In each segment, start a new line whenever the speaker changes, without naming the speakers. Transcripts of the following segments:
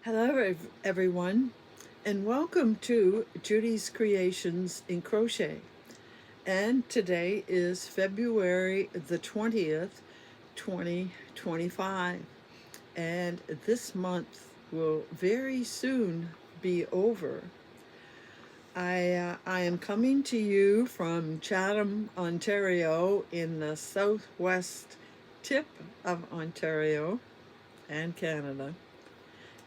Hello, everyone, and welcome to Judy's Creations in Crochet. And today is February the 20th, 2025. And this month will very soon be over. I am coming to you from Chatham, Ontario, in the southwest tip of Ontario and Canada.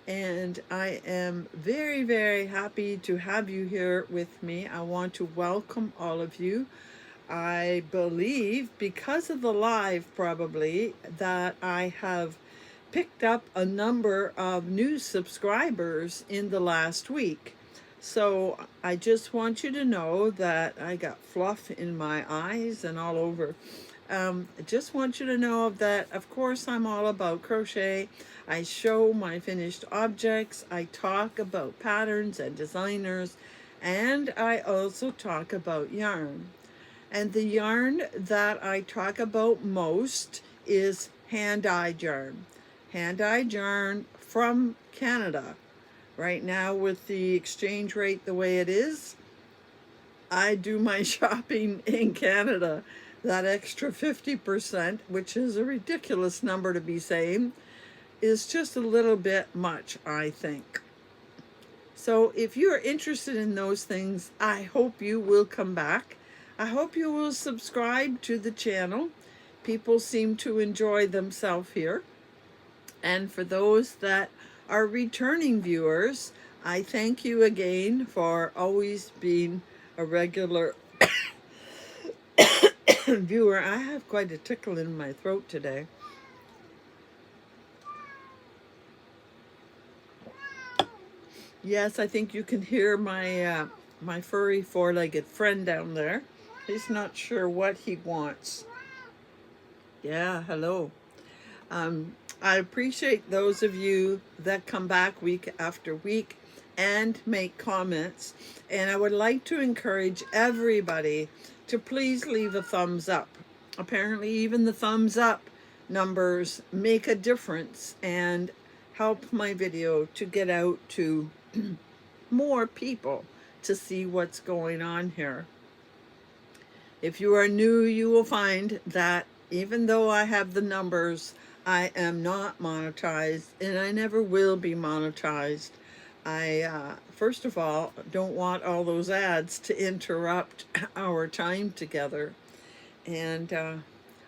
And I am very, very happy to have you here with me. I want to welcome all of you. I believe, because of the live probably, that I have picked up a number of new subscribers in the last week. So I just want you to know that I got fluff in my eyes and all over. I just want you to know that, of course, I'm all about crochet. I show my finished objects. I talk about patterns and designers, and I also talk about yarn. And the yarn that I talk about most is hand-dyed yarn. Hand-dyed yarn from Canada. Right now, with the exchange rate the way it is, I do my shopping in Canada. That extra 50%, which is a ridiculous number to be saying, is just a little bit much, I think. So if you are interested in those things, I hope you will come back. I hope you will subscribe to the channel. People seem to enjoy themselves here. And for those that are returning viewers, I thank you again for always being a regular viewer. I have quite a tickle in my throat today. Yes, I think you can hear my furry four-legged friend down there. He's not sure what he wants. Yeah, hello. I appreciate those of you that come back week after week and make comments. And I would like to encourage everybody to please leave a thumbs up. Apparently, even the thumbs up numbers make a difference and help my video to get out to more people to see what's going on here. If you are new, you will find that even though I have the numbers, I am not monetized and I never will be monetized. I, first of all, don't want all those ads to interrupt our time together. And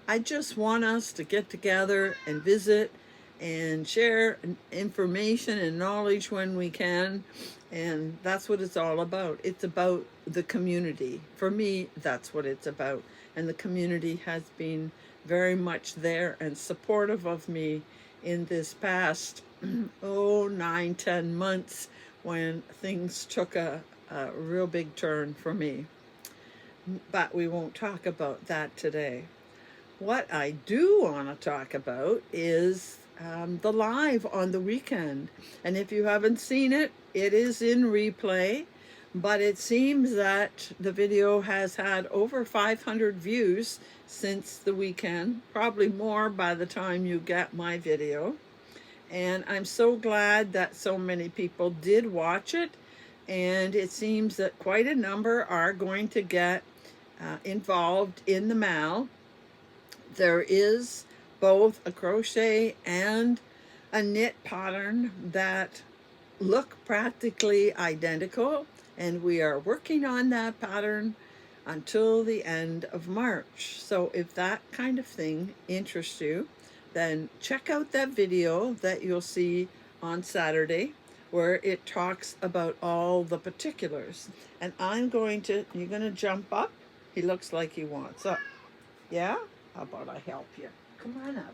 I just want us to get together and visit and share information and knowledge when we can. And that's what it's all about. It's about the community. For me, that's what it's about. And the community has been very much there and supportive of me in this past 9-10 months when things took a real big turn for me. But we won't talk about that today. What I do want to talk about is the live on the weekend. And if you haven't seen it, it is in replay. But it seems that the video has had over 500 views since the weekend, probably more by the time you get my video. And I'm so glad that so many people did watch it. And it seems that quite a number are going to get involved in the MAL. There is both a crochet and a knit pattern that look practically identical, and we are working on that pattern until the end of March. So if that kind of thing interests you, then check out that video that you'll see on Saturday where it talks about all the particulars. And you're going to jump up? He looks like he wants up. Yeah? How about I help you? Come on up.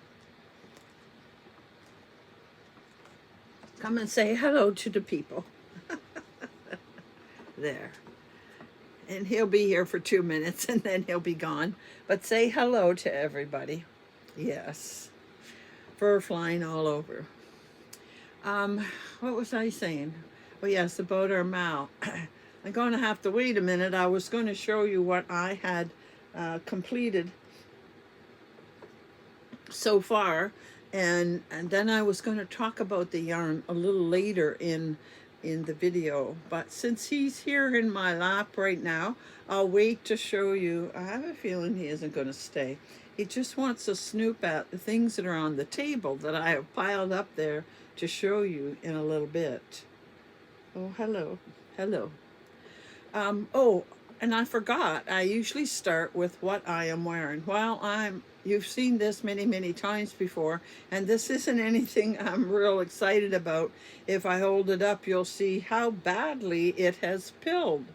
Come and say hello to the people. There. And he'll be here for 2 minutes and then he'll be gone. But say hello to everybody. Yes. Fur flying all over. What was I saying? Oh, yes, about our MAL. I'm going to have to wait a minute. I was going to show you what I had completed so far, And then I was going to talk about the yarn a little later in the video, but since he's here in my lap right now, I'll wait to show you. I have a feeling he isn't going to stay. He just wants to snoop at the things that are on the table that I have piled up there to show you in a little bit. Oh, hello. Hello. Oh, and I forgot, I usually start with what I am wearing. Well, you've seen this many, many times before, and this isn't anything I'm real excited about. If I hold it up, you'll see how badly it has pilled.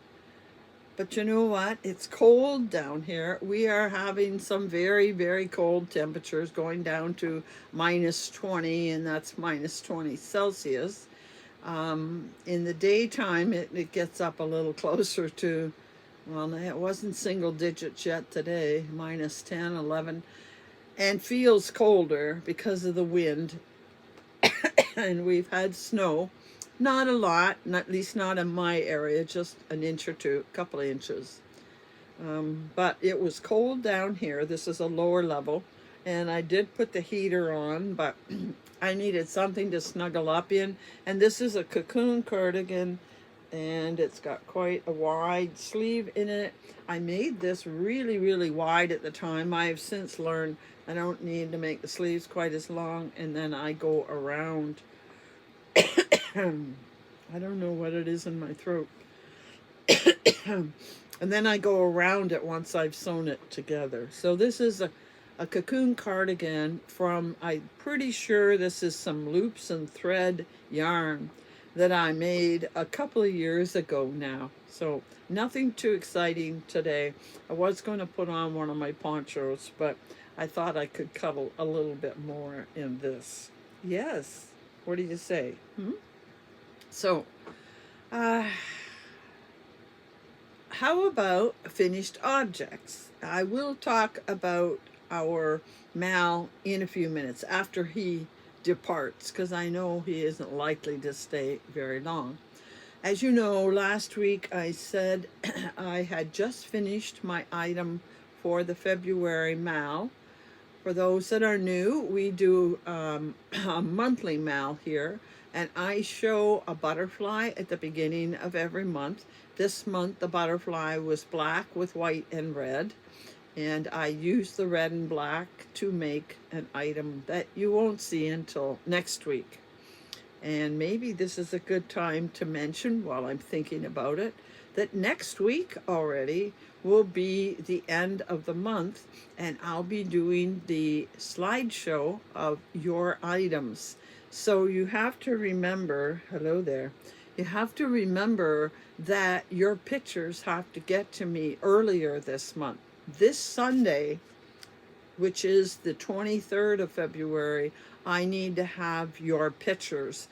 But you know what? It's cold down here. We are having some very, very cold temperatures going down to -20, and that's -20 Celsius. In the daytime, it gets up a little closer to, well, it wasn't single digits yet today, -10, 11, and feels colder because of the wind. And we've had snow, not a lot, at least not in my area, just an inch or two, a couple of inches. But it was cold down here. This is a lower level, and I did put the heater on, but I needed something to snuggle up in. And this is a cocoon cardigan, and it's got quite a wide sleeve in it. I made this really, really wide at the time. I have since learned I don't need to make the sleeves quite as long, and then I go around. I don't know what it is in my throat. And then I go around it once I've sewn it together. So this is a cocoon cardigan from, I'm pretty sure this is some loops and thread yarn that I made a couple of years ago now. So nothing too exciting today. I was going to put on one of my ponchos, but I thought I could cuddle a little bit more in this. Yes. What do you say? So, how about finished objects? I will talk about our Mal in a few minutes after he departs, because I know he isn't likely to stay very long. As you know, last week I said I had just finished my item for the February Mal. For those that are new, we do a monthly Mal here, and I show a butterfly at the beginning of every month. This month the butterfly was black with white and red, and I used the red and black to make an item that you won't see until next week. And maybe this is a good time to mention, while I'm thinking about it, that next week already will be the end of the month, and I'll be doing the slideshow of your items. So you have to remember, hello there, you have to remember that your pictures have to get to me earlier this month. This Sunday, which is the 23rd of February, I need to have your pictures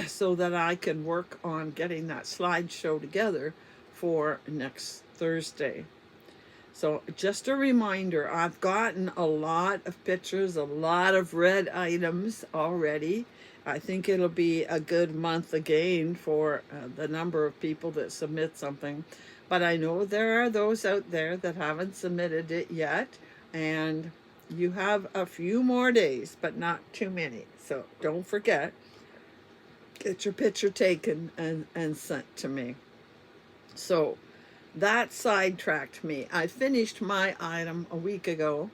so that I can work on getting that slideshow together for next Thursday. So just a reminder, I've gotten a lot of pictures, a lot of red items already. I think it'll be a good month again for the number of people that submit something. But I know there are those out there that haven't submitted it yet, and you have a few more days, but not too many. So don't forget, get your picture taken and sent to me. So that sidetracked me. I finished my item a week ago,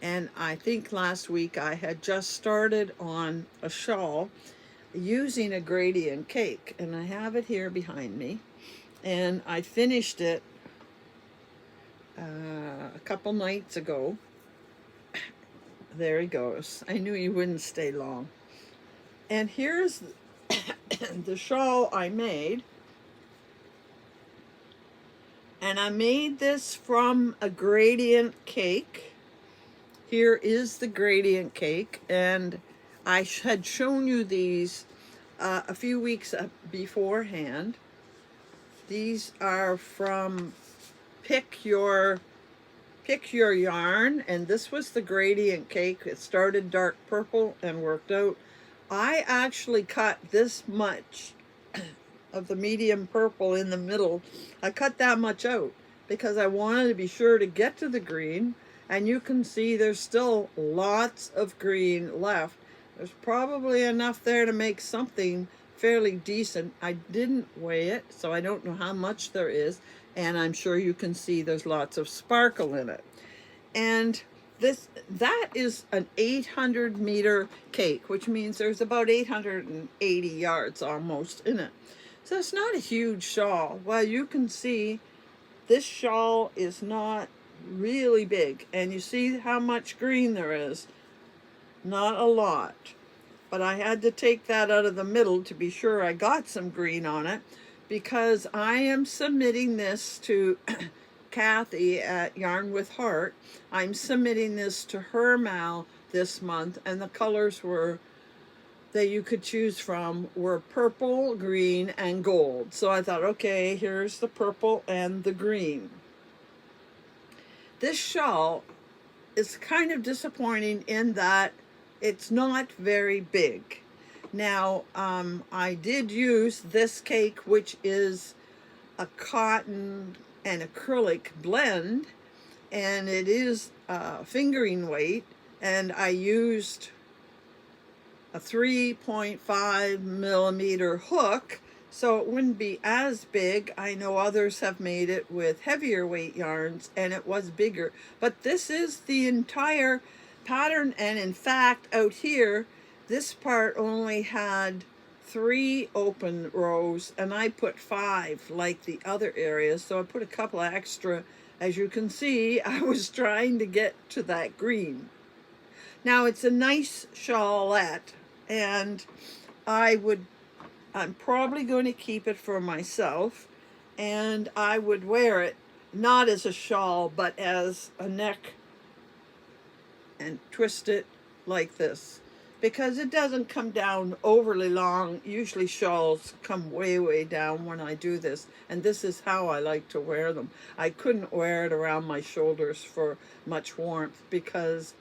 and I think last week I had just started on a shawl using a gradient cake, and I have it here behind me, and I finished it a couple nights ago. There he goes. I knew he wouldn't stay long. And here's the shawl I made. And I made this from a gradient cake. Here is the gradient cake, and I had shown you these a few weeks beforehand. These are from Pick Your Yarn, and this was the gradient cake. It started dark purple and worked out. I actually cut this much of the medium purple in the middle. I cut that much out because I wanted to be sure to get to the green, and you can see there's still lots of green left. There's probably enough there to make something fairly decent. I didn't weigh it, so I don't know how much there is, and I'm sure you can see there's lots of sparkle in it. And that is an 800-meter cake, which means there's about 880 yards almost in it. So it's not a huge shawl. Well, you can see this shawl is not really big, and you see how much green there is. Not a lot, but I had to take that out of the middle to be sure I got some green on it, because I am submitting this to Cathy at Yarn with Heart. I'm submitting this to her mal this month, and the colors that you could choose from were purple, green, and gold. So I thought, okay, here's the purple and the green. This shawl is kind of disappointing in that it's not very big. Now, I did use this cake, which is a cotton and acrylic blend, and it is fingering weight, and I used a 3.5 millimeter hook, so it wouldn't be as big. I know others have made it with heavier weight yarns, and it was bigger, but this is the entire pattern. And in fact, out here, this part only had 3 open rows, and I put 5 like the other areas, so I put a couple extra. As you can see, I was trying to get to that green. Now, it's a nice shawlette, and I'm probably going to keep it for myself, and I would wear it not as a shawl but as a neck and twist it like this, because it doesn't come down overly long. Usually shawls come way down when I do this, and this is how I like to wear them. I couldn't wear it around my shoulders for much warmth because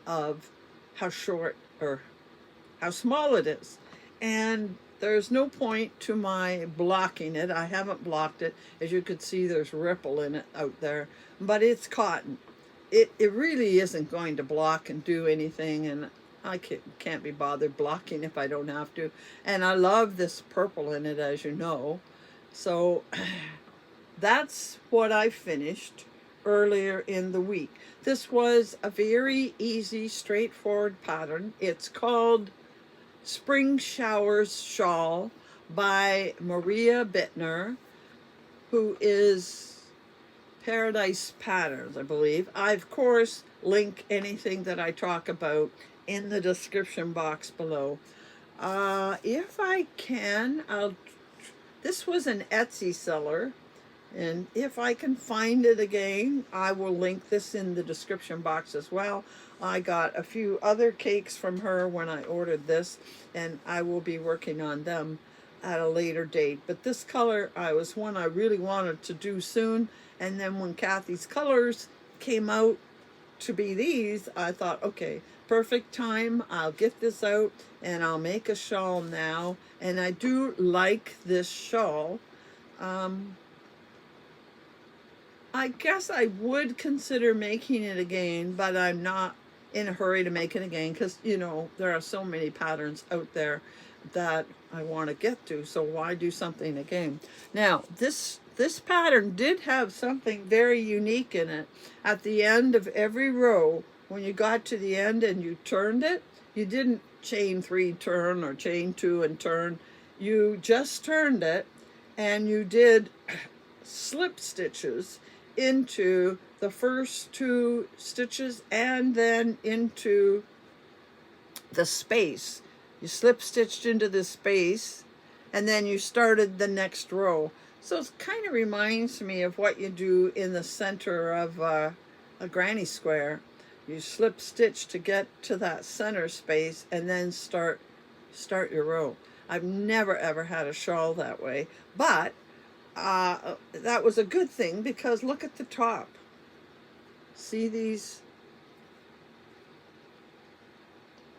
of how short or how small it is, and there's no point to my blocking it. I haven't blocked it. As you can see, there's ripple in it out there, but it's cotton. It really isn't going to block and do anything, and I can't be bothered blocking if I don't have to. And I love this purple in it, as you know. So that's what I finished earlier in the week. This was a very easy, straightforward pattern. It's called Spring Showers Shawl by Maria Bittner, who is Paradise Patterns, I believe. I, of course, link anything that I talk about in the description box below. If I can, this was an Etsy seller, and if I can find it again, I will link this in the description box as well. I got a few other cakes from her when I ordered this, and I will be working on them at a later date. But this color was one I really wanted to do soon, and then when Cathy's colors came out to be these, I thought, okay, perfect time. I'll get this out and I'll make a shawl now. And I do like this shawl. I guess I would consider making it again, but I'm not in a hurry to make it again, because, you know, there are so many patterns out there that I want to get to, so why do something again? Now, this pattern did have something very unique in it. At the end of every row, when you got to the end and you turned it, you didn't chain 3 turn or chain 2 and turn. You just turned it, and you did slip stitches into the first 2 stitches and then into the space. You slip stitched into the space, and then you started the next row. So it kind of reminds me of what you do in the center of a granny square. You slip stitch to get to that center space and then start your row. I've never ever had a shawl that way, but that was a good thing, because look at the top. See these?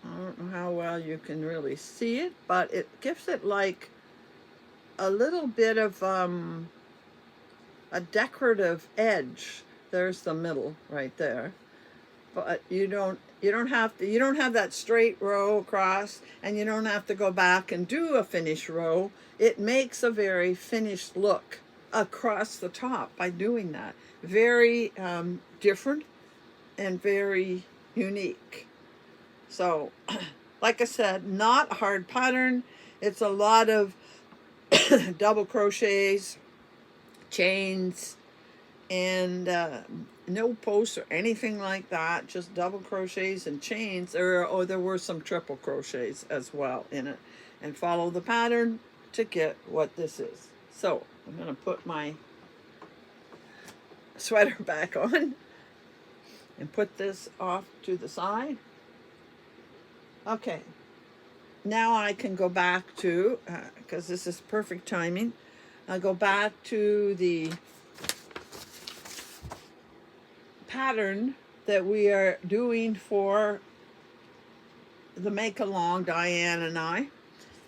I don't know how well you can really see it, but it gives it like a little bit of a decorative edge. There's the middle right there. But you don't, You don't have that straight row across, and you don't have to go back and do a finished row. It makes a very finished look across the top by doing that. Very different and very unique. So, like I said, not a hard pattern. It's a lot of double crochets, chains, and no posts or anything like that, just double crochets and chains, or there were some triple crochets as well in it, and follow the pattern to get what this is. So I'm going to put my sweater back on and put this off to the side. Okay, now I can go back to, because this is perfect timing, I'll go back to the pattern that we are doing for the make along, Diane and I.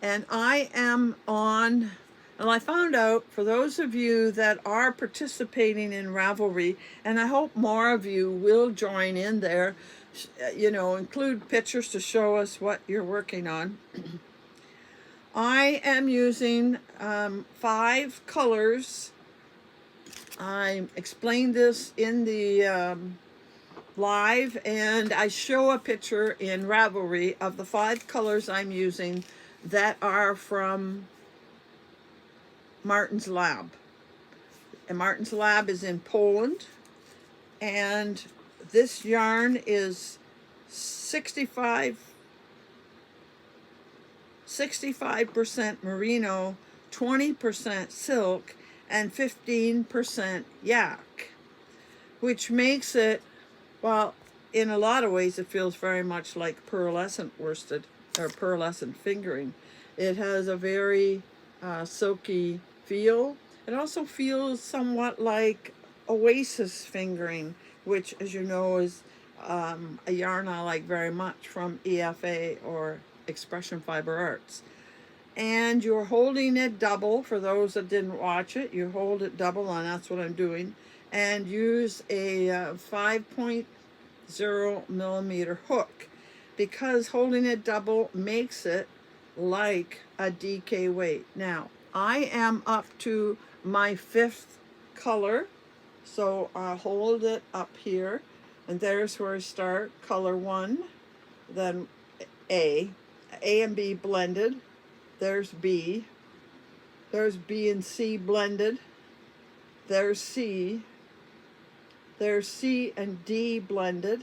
And I am on, and I found out, for those of you that are participating in Ravelry, and I hope more of you will join in there, you know, include pictures to show us what you're working on. I am using 5 colors. I explained this in the live, and I show a picture in Ravelry of the 5 colors I'm using that are from Martin's Lab. And Martin's Lab is in Poland, and this yarn is 65% merino, 20% silk, and 15% yak, which makes it, well, in a lot of ways it feels very much like pearlescent worsted or pearlescent fingering. It has a very silky feel. It also feels somewhat like oasis fingering, which, as you know, is a yarn I like very much from EFA or Expression Fiber Arts. And you're holding it double. For those that didn't watch it, you hold it double, and that's what I'm doing, and use a 5.0 millimeter hook, because holding it double makes it like a DK weight. Now I am up to my 5th color, so I'll hold it up here, and there's where I start. Color 1, then A and B blended. There's B. There's B and C blended. There's C. There's C and D blended.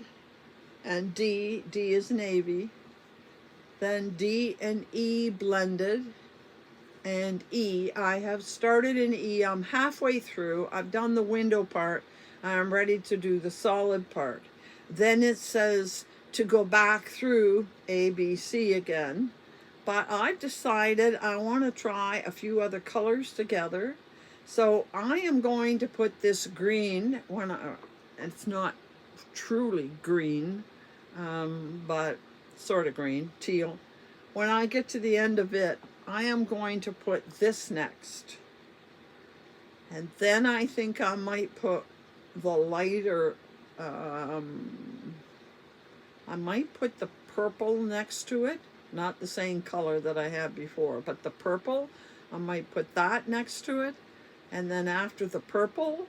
And D is navy. Then D and E blended. And E, I have started in E. I'm halfway through. I've done the window part. I'm ready to do the solid part. Then it says to go back through A, B, C again. But I've decided I want to try a few other colors together. So I am going to put this green, it's not truly green, but sort of green, teal. When I get to the end of it, I am going to put this next. And then I think I might put the lighter, I might put the purple next to it. Not the same color that I had before, but the purple, I might put that next to it. And then after the purple,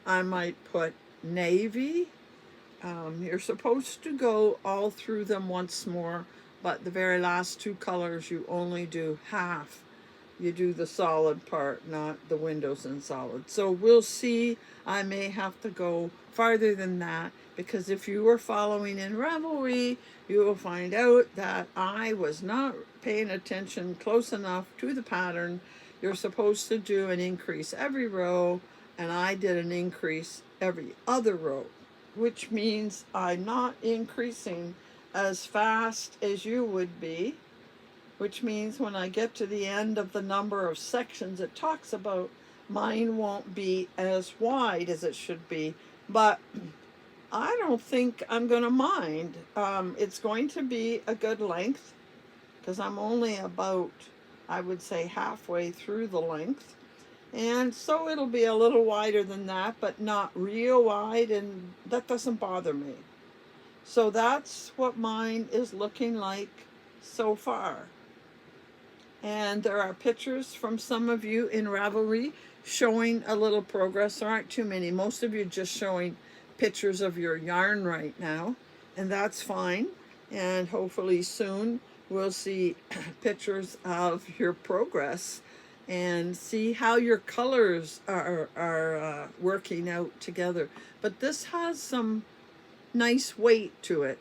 I might put navy. You're supposed to go all through them once more, but the very last 2 colors, you only do half. You do the solid part, not the windows in solid. So we'll see. I may have to go farther than that, because if you were following in Ravelry, you will find out that I was not paying attention close enough to the pattern. You're supposed to do an increase every row, and I did an increase every other row, which means I'm not increasing as fast as you would be, which means when I get to the end of the number of sections it talks about, mine won't be as wide as it should be. But I don't think I'm going to mind. It's going to be a good length, because I'm only about, I would say, halfway through the length. And so it'll be a little wider than that, but not real wide, and that doesn't bother me. So that's what mine is looking like so far. And there are pictures from some of you in Ravelry showing a little progress. There aren't too many. Most of you just showing pictures of your yarn right now, and that's fine. And hopefully soon we'll see pictures of your progress and see how your colors are working out together. But this has some nice weight to it.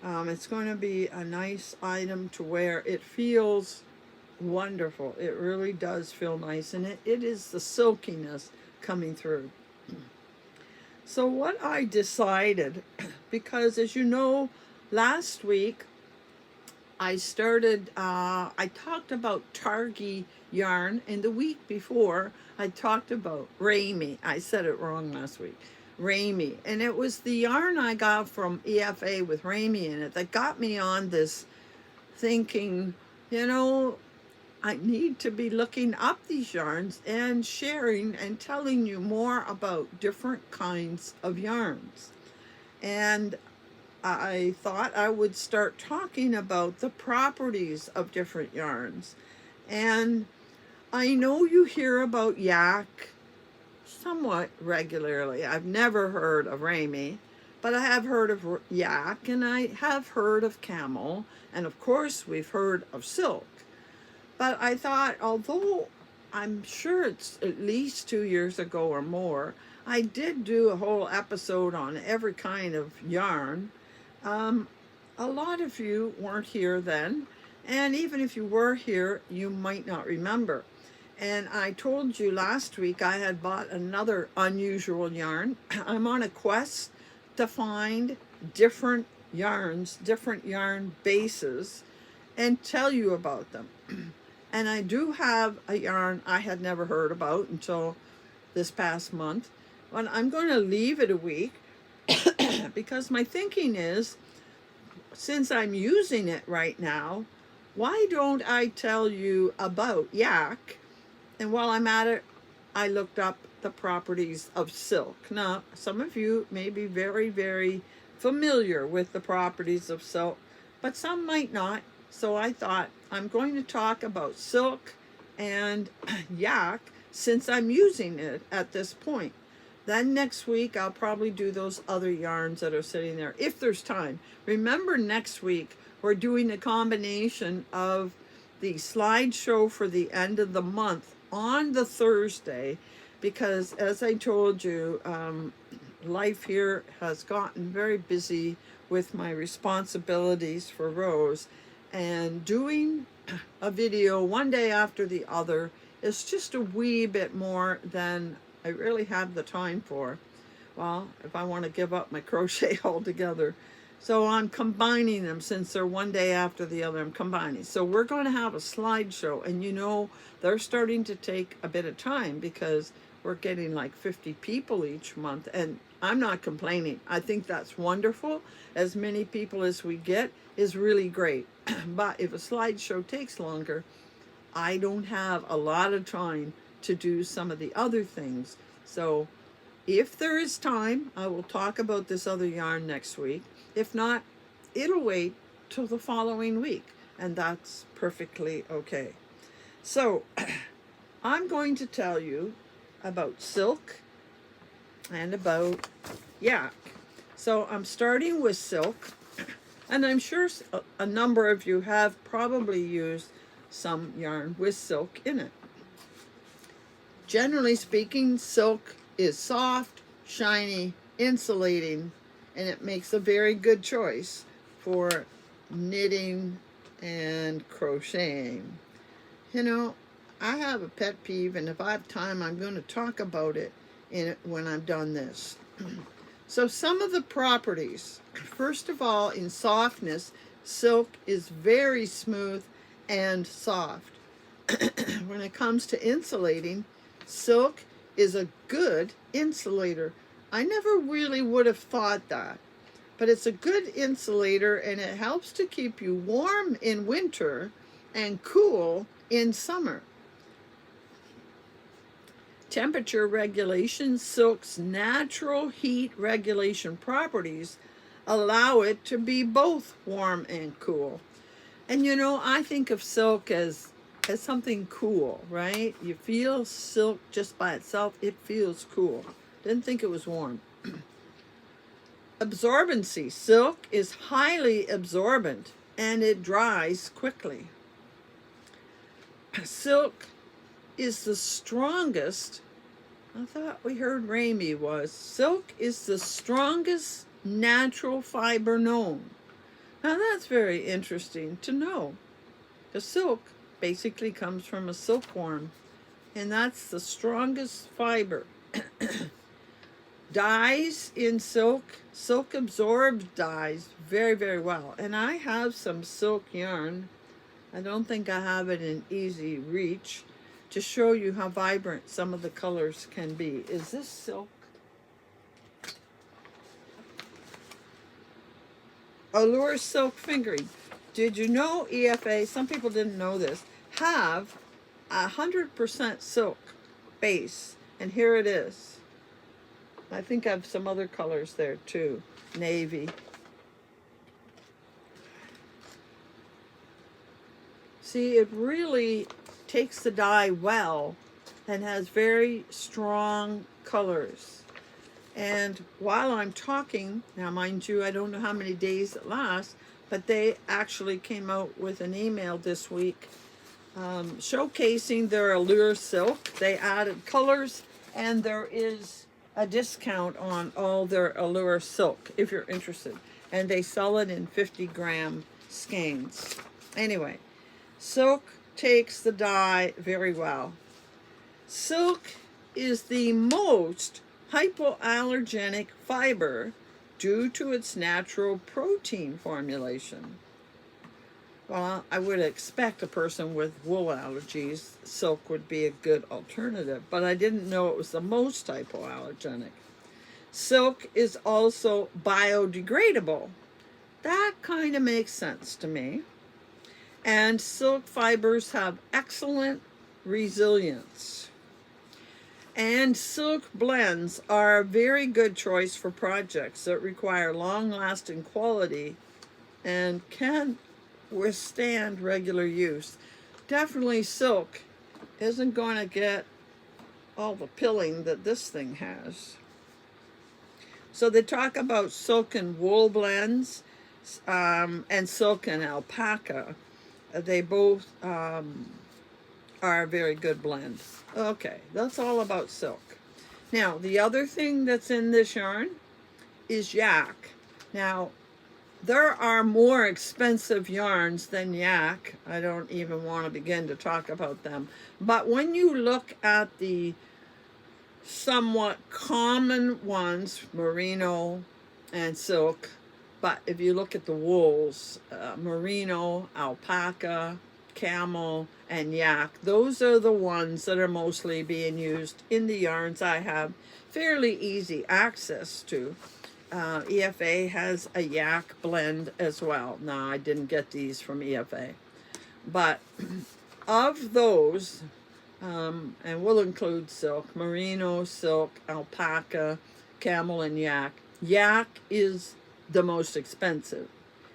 It's going to be a nice item to wear. It feels wonderful. It really does feel nice, and it is the silkiness coming through. So what I decided, because as you know, last week I talked about Targi yarn, and the week before I talked about Ramy. I said it wrong last week. Ramy. And it was the yarn I got from EFA with Ramy in it that got me on this thinking, you know, I need to be looking up these yarns and sharing and telling you more about different kinds of yarns. And I thought I would start talking about the properties of different yarns. And I know you hear about yak somewhat regularly. I've never heard of Ramy, but I have heard of yak, and I have heard of camel, and of course we've heard of silk. But I thought, although I'm sure it's at least 2 years ago or more, I did do a whole episode on every kind of yarn. A lot of you weren't here then, and even if you were here, you might not remember. And I told you last week I had bought another unusual yarn. I'm on a quest to find different yarns, different yarn bases, and tell you about them. And I do have a yarn I had never heard about until this past month. But I'm going to leave it a week because my thinking is, since I'm using it right now, why don't I tell you about yak? And while I'm at it, I looked up the properties of silk. Now, some of you may be very, very familiar with the properties of silk, but some might not. So I thought I'm going to talk about silk and yak since I'm using it at this point. Then next week, I'll probably do those other yarns that are sitting there, if there's time. Remember, next week, we're doing a combination of the slideshow for the end of the month on the Thursday, because as I told you, life here has gotten very busy with my responsibilities for Rose, and doing a video one day after the other is just a wee bit more than I really have the time for. Well, if I want to give up my crochet altogether. So I'm combining them, since they're one day after the other. I'm combining. So we're going to have a slideshow, and you know, they're starting to take a bit of time because we're getting like 50 people each month, and I'm not complaining. I think that's wonderful. As many people as we get is really great. But if a slideshow takes longer, I don't have a lot of time to do some of the other things. So if there is time, I will talk about this other yarn next week. If not, it'll wait till the following week, and that's perfectly okay. So I'm going to tell you about silk and about yak. So I'm starting with silk, and I'm sure a number of you have probably used some yarn with silk in it. Generally speaking, silk is soft, shiny, insulating, and it makes a very good choice for knitting and crocheting. You know, I have a pet peeve, and if I have time, I'm going to talk about it when I'm done this. So some of the properties. First of all, in softness, silk is very smooth and soft. When it comes to insulating, silk is a good insulator. I never really would have thought that, but it's a good insulator, and it helps to keep you warm in winter and cool in summer. Temperature regulation, silk's natural heat regulation properties allow it to be both warm and cool. And you know, I think of silk as something cool, right? You feel silk just by itself, it feels cool. Didn't think it was warm. Absorbency. Silk is highly absorbent and it dries quickly. Silk is the strongest. I thought we heard Ramy was. Silk is the strongest natural fiber known. Now that's very interesting to know. The silk basically comes from a silkworm, and that's the strongest fiber. Dyes in silk, silk absorbs dyes very, very well. And I have some silk yarn. I don't think I have it in easy reach to show you how vibrant some of the colors can be. Is this silk? Allure silk fingering. Did you know EFA, some people didn't know this, have 100% silk base, and here it is. I think I have some other colors there too. Navy. See, it really takes the dye well and has very strong colors. And while I'm talking, now mind you, I don't know how many days it lasts, but they actually came out with an email this week showcasing their Allure silk. They added colors, and there is a discount on all their Allure silk if you're interested. And they sell it in 50-gram skeins. Anyway, silk takes the dye very well. Silk is the most hypoallergenic fiber due to its natural protein formulation. Well, I would expect a person with wool allergies, silk would be a good alternative, but I didn't know it was the most hypoallergenic. Silk is also biodegradable. That kind of makes sense to me. And silk fibers have excellent resilience. And silk blends are a very good choice for projects that require long-lasting quality and can withstand regular use. Definitely silk isn't going to get all the pilling that this thing has. So they talk about silk and wool blends and silk and alpaca. They both are a very good blend. Okay, that's all about silk. Now, the other thing that's in this yarn is yak. Now, there are more expensive yarns than yak. I don't even want to begin to talk about them. But when you look at the somewhat common ones, merino and silk, but if you look at the wools, merino, alpaca, camel, and yak, those are the ones that are mostly being used in the yarns I have fairly easy access to. EFA has a yak blend as well. Now, I didn't get these from EFA. But of those, and we'll include silk, merino, silk, alpaca, camel, and yak. Yak is the most expensive.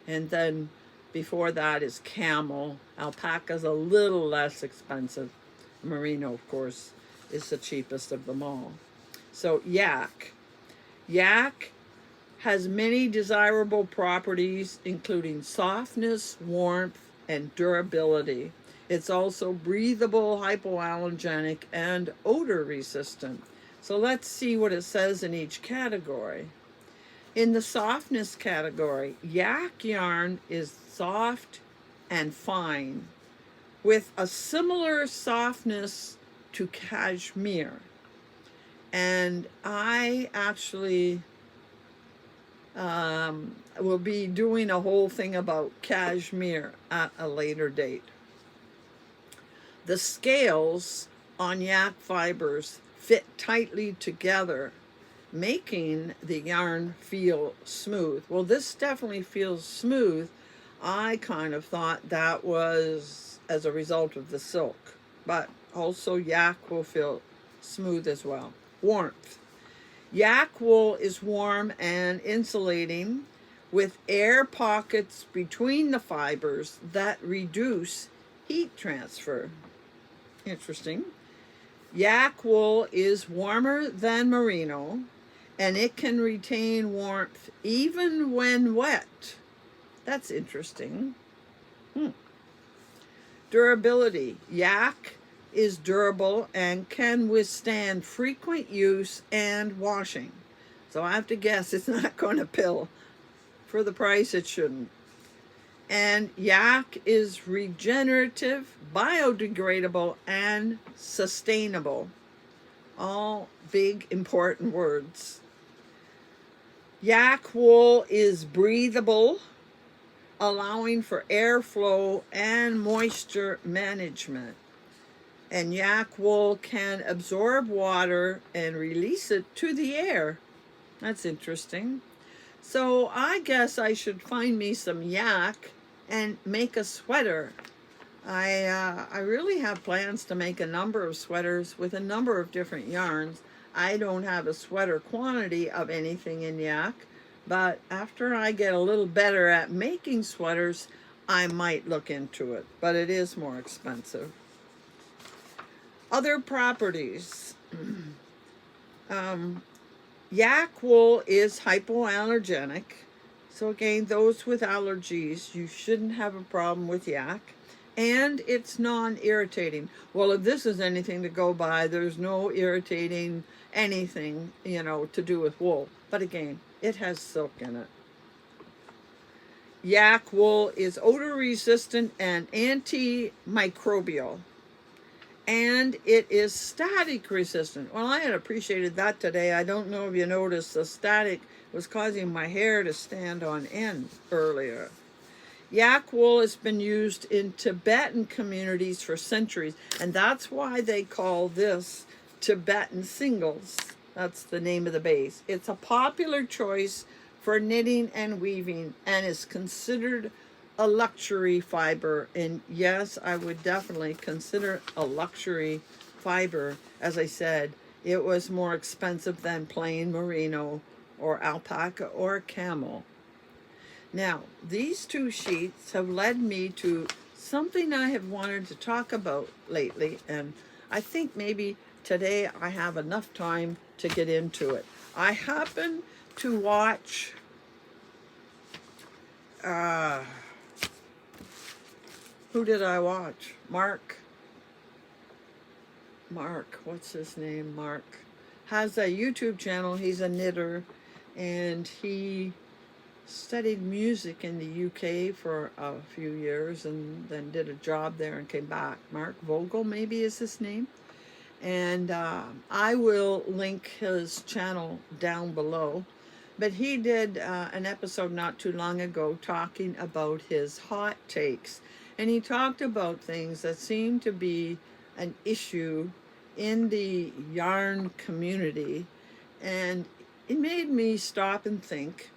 And then before that is camel. Alpaca's a little less expensive. Merino, of course, is the cheapest of them all. So yak. Yak has many desirable properties, including softness, warmth, and durability. It's also breathable, hypoallergenic, and odor resistant. So let's see what it says in each category. In the softness category, yak yarn is soft and fine, with a similar softness to cashmere. And I actually will be doing a whole thing about cashmere at a later date. The scales on yak fibers fit tightly together, making the yarn feel smooth. Well, this definitely feels smooth. I kind of thought that was as a result of the silk, but also yak will feel smooth as well. Warmth. Yak wool is warm and insulating, with air pockets between the fibers that reduce heat transfer. Interesting. Yak wool is warmer than merino, and it can retain warmth even when wet. That's interesting. Durability. Yak is durable and can withstand frequent use and washing. So I have to guess it's not going to pill. For the price, it shouldn't. And yak is regenerative, biodegradable, and sustainable. All big, important words. Yak wool is breathable, allowing for airflow and moisture management. And yak wool can absorb water and release it to the air. That's interesting. So I guess I should find me some yak and make a sweater. I really have plans to make a number of sweaters with a number of different yarns. I don't have a sweater quantity of anything in yak, but after I get a little better at making sweaters, I might look into it, but it is more expensive. Other properties. Yak wool is hypoallergenic. So again, those with allergies, you shouldn't have a problem with yak. And it's non-irritating. Well, if this is anything to go by, there's no irritating anything, to do with wool. But again, it has silk in it. Yak wool is odor resistant and antimicrobial. And it is static resistant. Well, I had appreciated that today. I don't know if you noticed the static was causing my hair to stand on end earlier. Yak wool has been used in Tibetan communities for centuries, and that's why they call this Tibetan singles. That's the name of the base. It's a popular choice for knitting and weaving and is considered a luxury fiber. And yes, I would definitely consider a luxury fiber. As I said, it was more expensive than plain merino or alpaca or camel. Now, these two sheets have led me to something I have wanted to talk about lately, and I think maybe today I have enough time to get into it. I happen to watch who did I watch? Mark, what's his name? Mark has a YouTube channel. He's a knitter, and he studied music in the UK for a few years and then did a job there and came back. Mark Vogel, maybe is his name. And I will link his channel down below. But he did an episode not too long ago talking about his hot takes. And he talked about things that seem to be an issue in the yarn community. And it made me stop and think.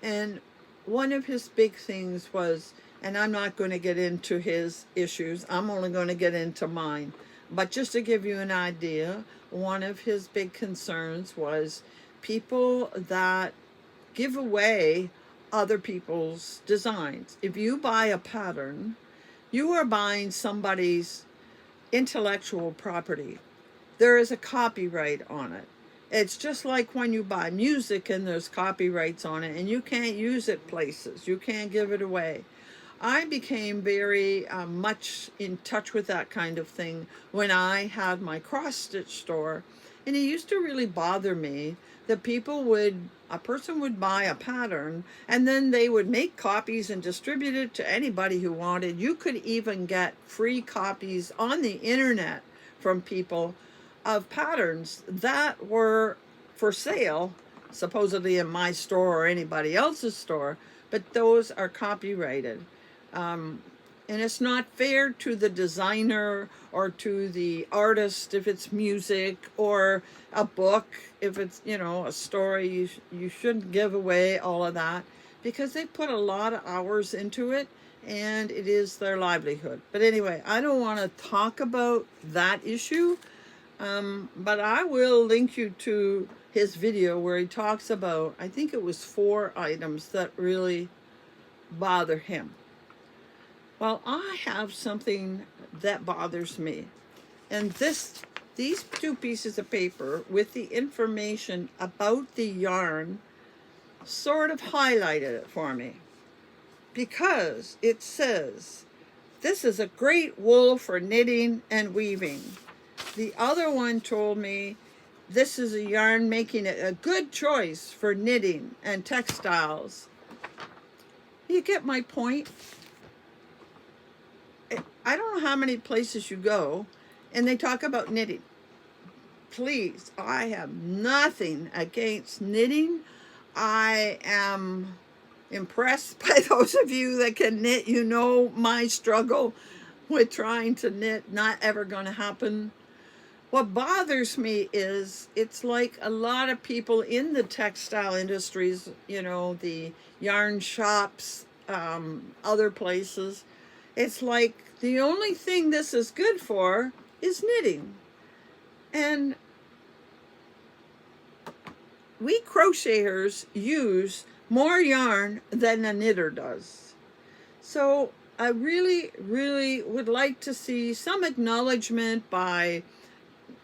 And one of his big things was, and I'm not going to get into his issues, I'm only going to get into mine. But just to give you an idea, one of his big concerns was people that give away other people's designs. If you buy a pattern, you are buying somebody's intellectual property. There is a copyright on it. It's just like when you buy music and there's copyrights on it and you can't use it places. You can't give it away. I became very much in touch with that kind of thing when I had my cross-stitch store. And it used to really bother me that a person would buy a pattern and then they would make copies and distribute it to anybody who wanted. You could even get free copies on the internet from people of patterns that were for sale, supposedly in my store or anybody else's store, but those are copyrighted. And it's not fair to the designer or to the artist if it's music, or a book if it's, a story. You shouldn't give away all of that because they put a lot of hours into it and it is their livelihood. But anyway, I don't want to talk about that issue. But I will link you to his video where he talks about, I think it was 4 items that really bother him. Well, I have something that bothers me. And these 2 pieces of paper with the information about the yarn sort of highlighted it for me. Because it says, this is a great wool for knitting and weaving. The other one told me, this is a yarn making it a good choice for knitting and textiles. You get my point? I don't know how many places you go and they talk about knitting. Please, I have nothing against knitting. I am impressed by those of you that can knit. You know my struggle with trying to knit, not ever going to happen. What bothers me is it's like a lot of people in the textile industries, you know, the yarn shops, other places, it's like the only thing this is good for is knitting. And we crocheters use more yarn than a knitter does. So I really, really would like to see some acknowledgement by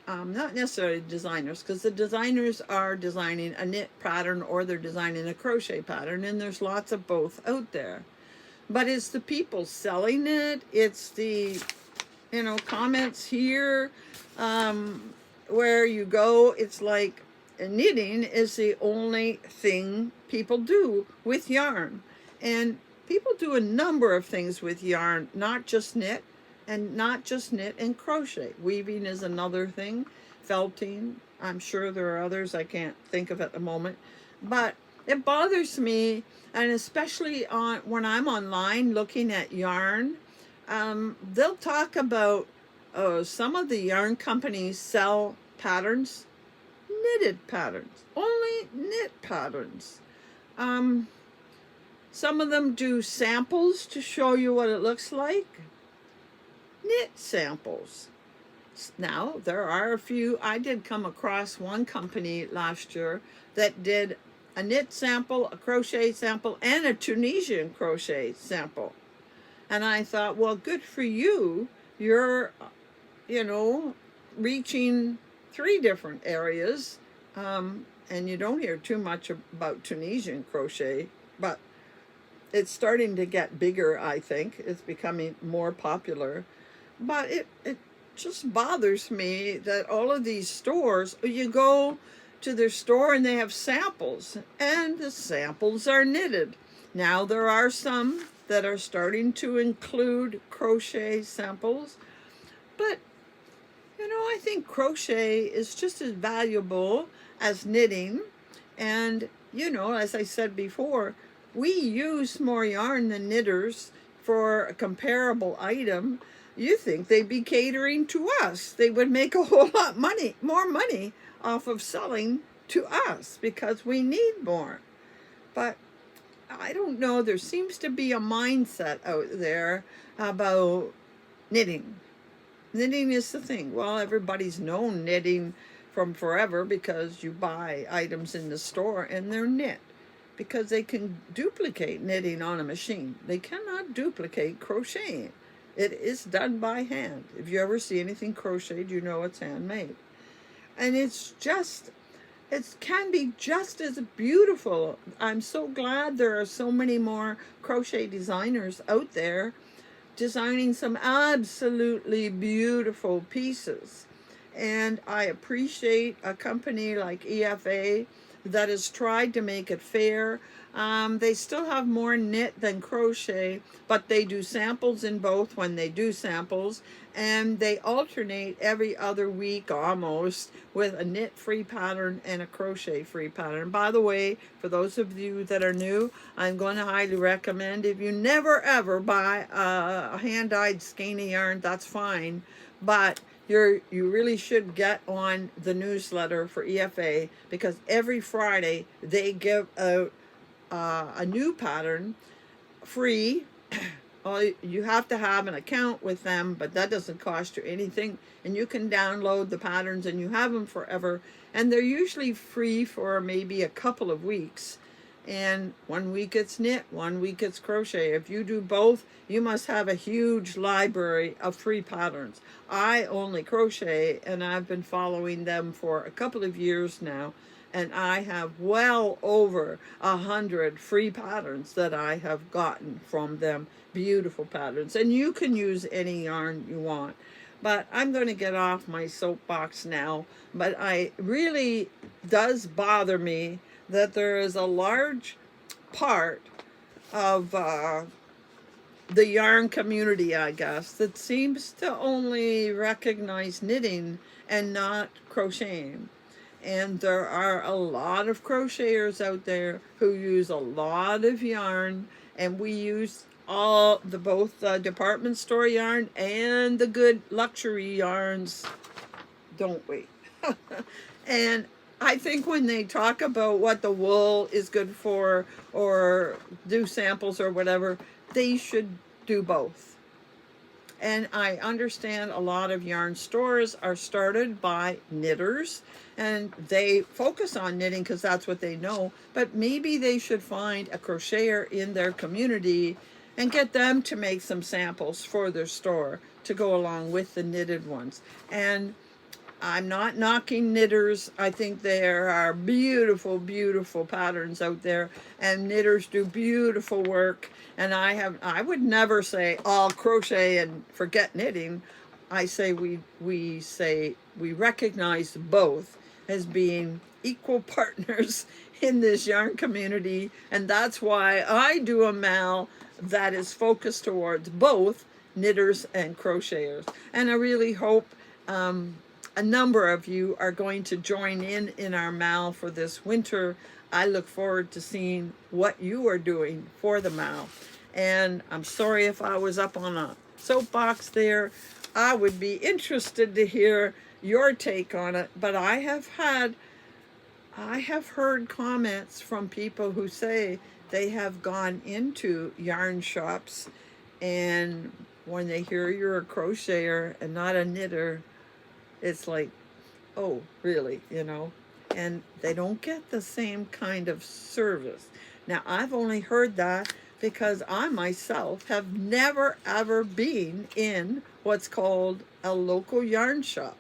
not necessarily designers, because the designers are designing a knit pattern or they're designing a crochet pattern, and there's lots of both out there. But it's the people selling it, it's the, you know, comments here, where you go, it's like knitting is the only thing people do with yarn. And people do a number of things with yarn, not just knit, and not just knit and crochet. Weaving is another thing, felting. I'm sure there are others I can't think of at the moment. But it bothers me, and especially when I'm online looking at yarn, they'll talk about some of the yarn companies sell patterns, knitted patterns, only knit patterns. Some of them do samples to show you what it looks like. Knit samples. Now, there are a few. I did come across one company last year that did a knit sample, a crochet sample, and a Tunisian crochet sample. And I thought, well, good for you. You're, you know, reaching 3 different areas. And you don't hear too much about Tunisian crochet, but it's starting to get bigger, I think. It's becoming more popular. But it just bothers me that all of these stores, you go to their store and they have samples, and the samples are knitted. Now there are some that are starting to include crochet samples, but you know, I think crochet is just as valuable as knitting. And you know, as I said before, we use more yarn than knitters for a comparable item. You think they'd be catering to us. They would make a whole lot more money off of selling to us because we need more. But I don't know, there seems to be a mindset out there about knitting. Knitting is the thing. Well, everybody's known knitting from forever because you buy items in the store and they're knit, because they can duplicate knitting on a machine. They cannot duplicate crocheting. It is done by hand. If you ever see anything crocheted, you know it's handmade. And it can be just as beautiful. I'm so glad there are so many more crochet designers out there designing some absolutely beautiful pieces. And I appreciate a company like EFA that has tried to make it fair. They still have more knit than crochet, but they do samples in both when they do samples, and they alternate every other week almost with a knit free pattern and a crochet free pattern. By the way, for those of you that are new, I'm going to highly recommend, if you never ever buy a hand-dyed skeiny yarn, that's fine, but you really should get on the newsletter for EFA, because every Friday they give out a new pattern free You have to have an account with them, but that doesn't cost you anything. And you can download the patterns and you have them forever. And they're usually free for maybe a couple of weeks. And 1 week it's knit, 1 week it's crochet. If you do both, you must have a huge library of free patterns. I only crochet, and I've been following them for a couple of years now. And I have well over 100 free patterns that I have gotten from them. Beautiful patterns. And you can use any yarn you want. But I'm going to get off my soapbox now. But I really does bother me that there is a large part of the yarn community, I guess, that seems to only recognize knitting and not crocheting. And there are a lot of crocheters out there who use a lot of yarn, and we use all the both department store yarn and the good luxury yarns, don't we? And I think when they talk about what the wool is good for or do samples or whatever, they should do both. And I understand a lot of yarn stores are started by knitters and they focus on knitting because that's what they know. But maybe they should find a crocheter in their community and get them to make some samples for their store to go along with the knitted ones. And I'm not knocking knitters. I think there are beautiful, beautiful patterns out there, and knitters do beautiful work. And I would never say I'll crochet and forget knitting. I say we recognize both as being equal partners in this yarn community, and that's why I do a mal that is focused towards both knitters and crocheters. And I really hope a number of you are going to join in our mal for this winter. I look forward to seeing what you are doing for the mal. And I'm sorry if I was up on a soapbox there. I would be interested to hear your take on it. But I have heard comments from people who say they have gone into yarn shops, and when they hear you're a crocheter and not a knitter, it's like, oh, really, and they don't get the same kind of service. Now, I've only heard that because I myself have never, ever been in what's called a local yarn shop.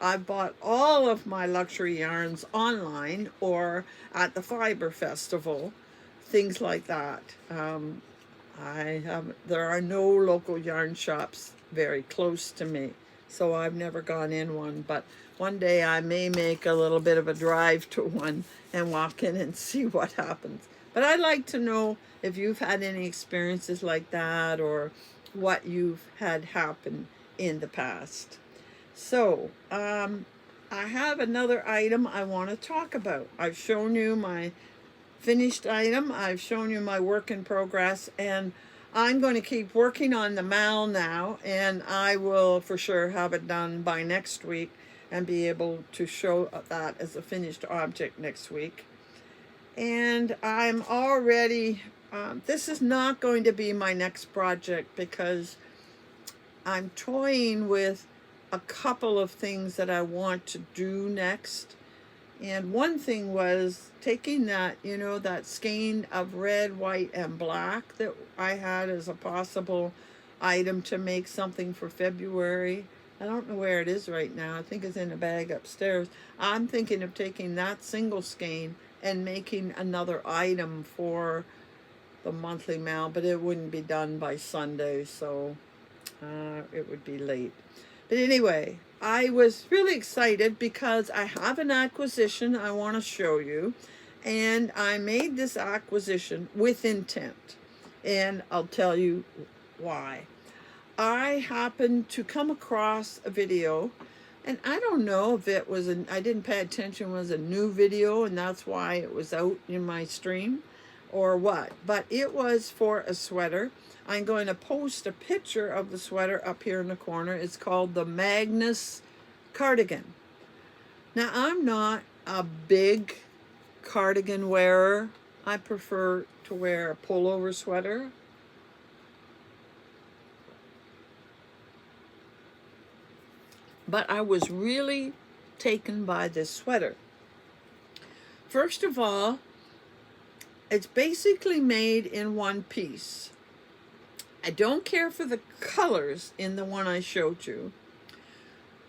I bought all of my luxury yarns online or at the Fiber Festival, things like that. There are no local yarn shops very close to me, so I've never gone in one, but one day I may make a little bit of a drive to one and walk in and see what happens. But I'd like to know if you've had any experiences like that or what you've had happen in the past. So, I have another item I want to talk about. I've shown you my finished item. I've shown you my work in progress, and I'm going to keep working on the mal now, and I will for sure have it done by next week and be able to show that as a finished object next week. And I'm already, this is not going to be my next project because I'm toying with a couple of things that I want to do next. And one thing was taking that, that skein of red, white, and black that I had as a possible item to make something for February. I don't know where it is right now. I think it's in a bag upstairs. I'm thinking of taking that single skein and making another item for the monthly mal, but it wouldn't be done by Sunday, so it would be late. But anyway, I was really excited because I have an acquisition I want to show you, and I made this acquisition with intent, and I'll tell you why. I happened to come across a video, and I don't know if it was I didn't pay attention, it was a new video and that's why it was out in my stream or what, but it was for a sweater. I'm going to post a picture of the sweater up here in the corner. It's called the Magnus cardigan. Now, I'm not a big cardigan wearer. I prefer to wear a pullover sweater. But I was really taken by this sweater. First of all, it's basically made in one piece. I don't care for the colors in the one I showed you,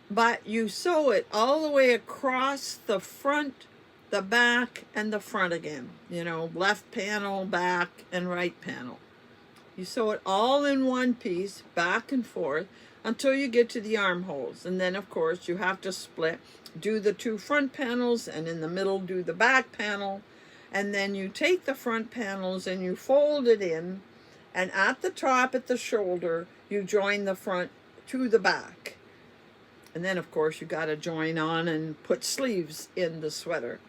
but you sew it all the way across the front, the back, and the front again. You know, left panel, back, and right panel. You sew it all in one piece, back and forth, until you get to the armholes. And then, of course, you have to split. Do the two front panels, and in the middle do the back panel. And then you take the front panels and you fold it in. And at the top, at the shoulder, you join the front to the back. And then, of course, you got to join on and put sleeves in the sweater.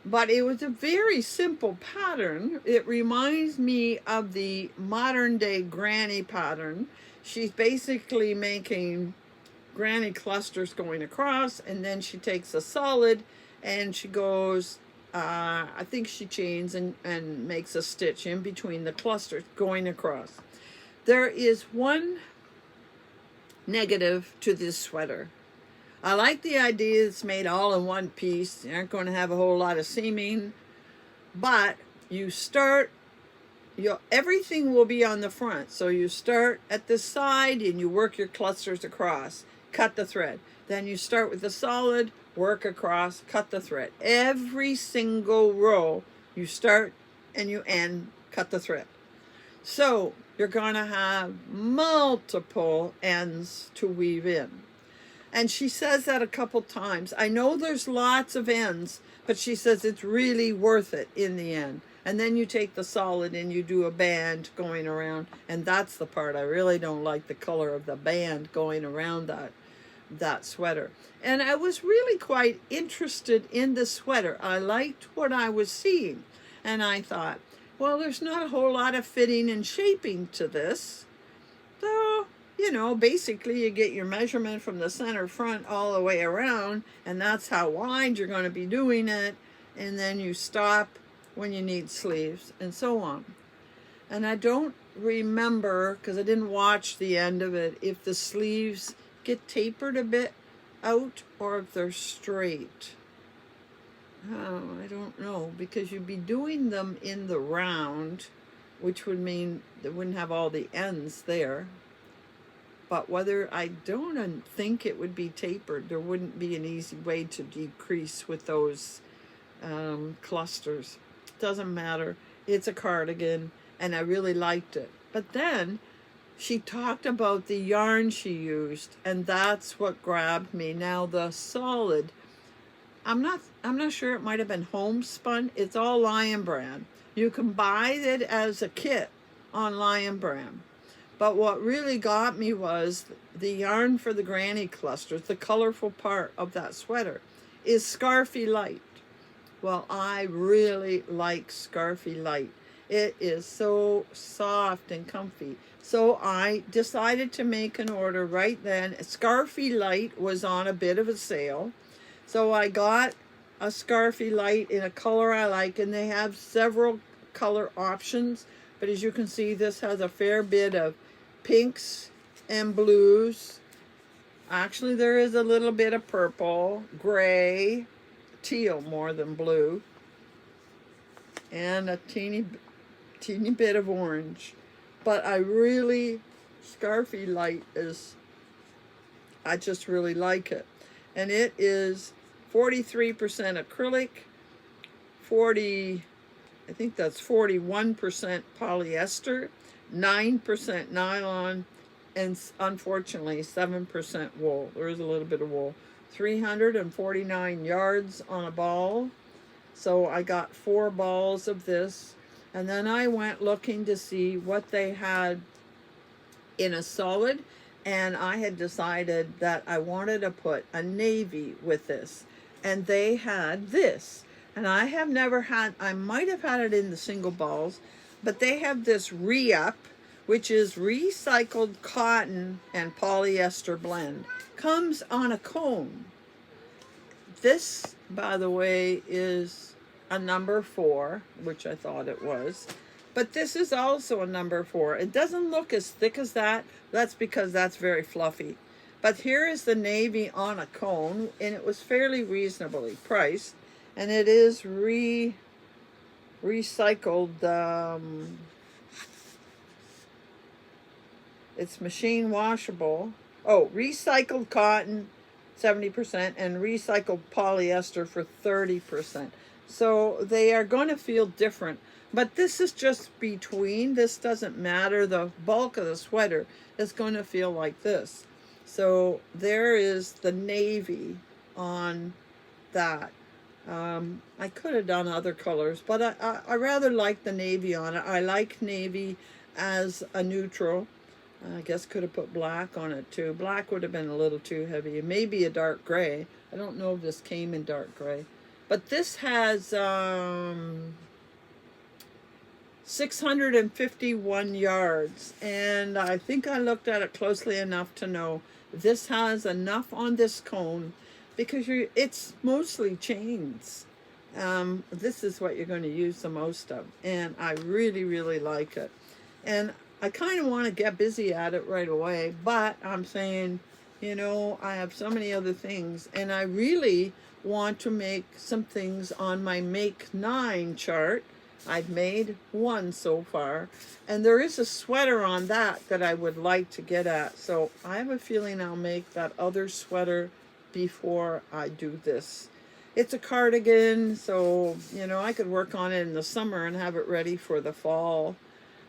But it was a very simple pattern. It reminds me of the modern day granny pattern. She's basically making granny clusters going across, and then she takes a solid and she goes, I think she chains and makes a stitch in between the clusters going across. There is one negative to this sweater. I like the idea it's made all in one piece. You aren't going to have a whole lot of seaming, but you start, everything will be on the front. So you start at the side and you work your clusters across, cut the thread. Then you start with the solid, work across, cut the thread. Every single row, you start and you end, cut the thread. So you're going to have multiple ends to weave in. And she says that a couple times. I know there's lots of ends, but she says it's really worth it in the end. And then you take the solid and you do a band going around. And that's the part I really don't like, the color of the band going around that sweater. And I was really quite interested in the sweater. I liked what I was seeing. And I thought, well, there's not a whole lot of fitting and shaping to this. So, you know, basically you get your measurement from the center front all the way around, and that's how wide you're going to be doing it. And then you stop when you need sleeves and so on. And I don't remember, because I didn't watch the end of it, if the sleeves get tapered a bit out or if they're straight. Oh, I don't know, because you'd be doing them in the round, which would mean they wouldn't have all the ends there. But whether, I don't think it would be tapered. There wouldn't be an easy way to decrease with those clusters. Doesn't matter. It's a cardigan, and I really liked it. But then she talked about the yarn she used, and that's what grabbed me. Now the solid, I'm not sure, it might have been homespun. It's all Lion Brand. You can buy it as a kit on Lion Brand. But what really got me was the yarn for the granny clusters, the colorful part of that sweater, is Scarfy Light. Well, I really like Scarfy Light. It is so soft and comfy. So I decided to make an order right then. Scarfy Light was on a bit of a sale. So I got a Scarfy Light in a color I like, and they have several color options. But as you can see, this has a fair bit of pinks and blues. Actually, there is a little bit of purple, gray, teal more than blue, and a teeny bit of orange. But I really, Scarfy Light is, I just really like it. And it is 43% acrylic, I think that's 41% polyester, 9% nylon, and unfortunately 7% wool. There is a little bit of wool. 349 yards on a ball. So I got 4 balls of this. And then I went looking to see what they had in a solid. And I had decided that I wanted to put a navy with this. And they had this. And I have never had, I might have had it in the single balls, but they have this re-up, which is recycled cotton and polyester blend. Comes on a cone. This, by the way, is a number 4, which I thought it was. But this is also a number 4. It doesn't look as thick as that. That's because that's very fluffy. But here is the navy on a cone, and it was fairly reasonably priced, and it is recycled. It's machine washable. Oh, recycled cotton, 70%, and recycled polyester for 30%. So they are going to feel different. But this is just between. This doesn't matter. The bulk of the sweater is going to feel like this. So there is the navy on that. I could have done other colors, but I rather like the navy on it. I like navy as a neutral. I guess could have put black on it too. Black would have been a little too heavy. Maybe a dark gray. I don't know if this came in dark gray. But this has 651 yards. And I think I looked at it closely enough to know this has enough on this cone because it's mostly chains. This is what you're going to use the most of. And I really, really like it. And I kind of want to get busy at it right away, but I'm saying, you know, I have so many other things, and I really want to make some things on my Make 9 chart. I've made one so far, and there is a sweater on that I would like to get at. So I have a feeling I'll make that other sweater before I do this. It's a cardigan, so, you know, I could work on it in the summer and have it ready for the fall.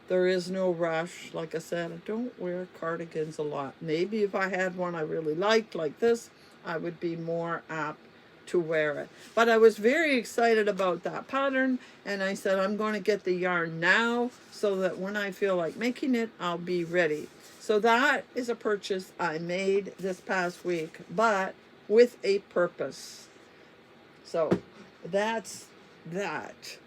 There is no rush. Like I said, I don't wear cardigans a lot. Maybe if I had one I really liked, like this, I would be more apt to wear it. But I was very excited about that pattern, and I said I'm going to get the yarn now so that when I feel like making it, I'll be ready. So that is a purchase I made this past week, but with a purpose. So that's that.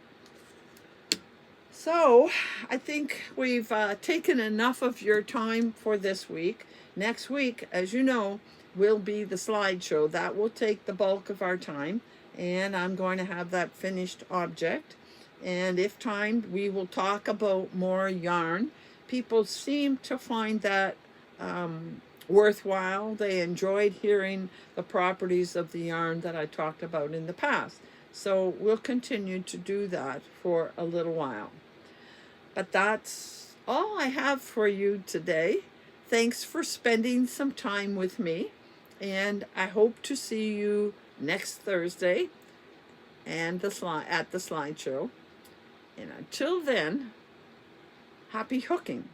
So I think we've taken enough of your time for this week. Next week, as you know, will be the slideshow. That will take the bulk of our time, and I'm going to have that finished object. And if timed, we will talk about more yarn. People seem to find that worthwhile. They enjoyed hearing the properties of the yarn that I talked about in the past. So we'll continue to do that for a little while. But that's all I have for you today. Thanks for spending some time with me, and I hope to see you next Thursday and at the slideshow. And until then, happy hooking.